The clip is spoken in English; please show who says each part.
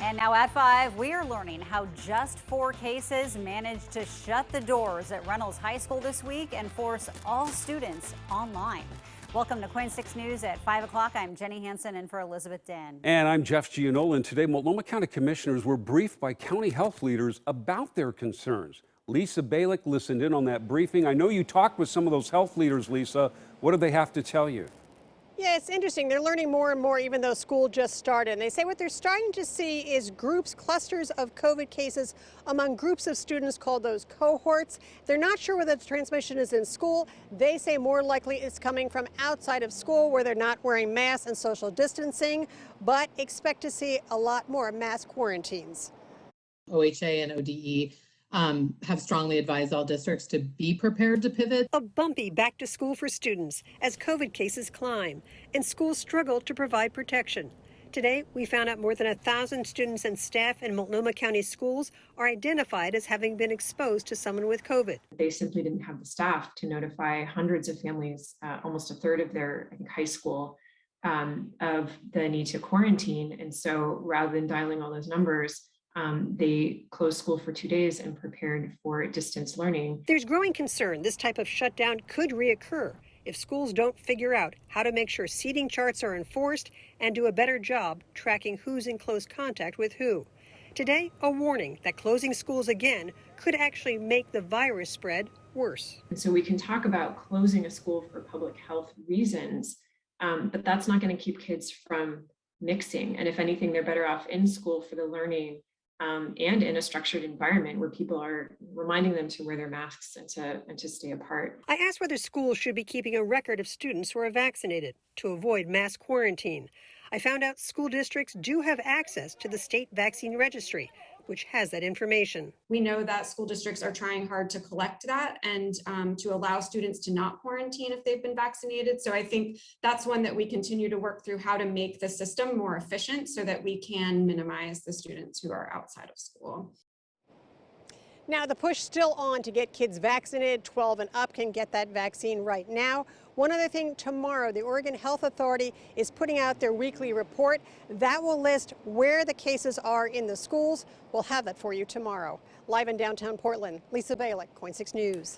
Speaker 1: And now at 5, we are learning how just 4 cases managed to shut the doors at Reynolds High School this week and force all students online. Welcome to KOIN 6 News at 5 o'clock. I'm Jenny Hansen in for Elizabeth Den.
Speaker 2: And I'm Jeff Gianola. Today, Multnomah County commissioners were briefed by county health leaders about their concerns. Lisa Balick listened in on that briefing. I know you talked with some of those health leaders, Lisa. What did they have to tell you?
Speaker 3: Yeah, it's interesting. They're learning more and more even though school just started. And they say what they're starting to see is clusters of COVID cases among groups of students called those cohorts. They're not sure whether the transmission is in school. They say more likely it's coming from outside of school where they're not wearing masks and social distancing, but expect to see a lot more mass quarantines.
Speaker 4: OHA and ODE have strongly advised all districts to be prepared to pivot.
Speaker 3: A bumpy back to school for students as COVID cases climb and schools struggle to provide protection. Today, we found out more than 1,000 students and staff in Multnomah County schools are identified as having been exposed to someone with COVID.
Speaker 5: They simply didn't have the staff to notify hundreds of families, almost a third of their high school, of the need to quarantine. And so rather than dialing all those numbers, they closed school for 2 days and prepared for distance learning.
Speaker 3: There's growing concern this type of shutdown could reoccur if schools don't figure out how to make sure seating charts are enforced and do a better job tracking who's in close contact with who. Today, a warning that closing schools again could actually make the virus spread worse.
Speaker 5: And so we can talk about closing a school for public health reasons, but that's not going to keep kids from mixing. And if anything, they're better off in school for the learning and in a structured environment where people are reminding them to wear their masks and to stay apart.
Speaker 3: I asked whether schools should be keeping a record of students who are vaccinated to avoid mass quarantine. I found out school districts do have access to the state vaccine registry, which has that information.
Speaker 6: We know that school districts are trying hard to collect that and to allow students to not quarantine if they've been vaccinated. So I think that's one that we continue to work through, how to make the system more efficient so that we can minimize the students who are outside of school.
Speaker 3: Now, the push still on to get kids vaccinated. 12 and up can get that vaccine right now. One other thing, tomorrow, the Oregon Health Authority is putting out their weekly report. That will list where the cases are in the schools. We'll have that for you tomorrow. Live in downtown Portland, Lisa Balick, KOIN 6 News.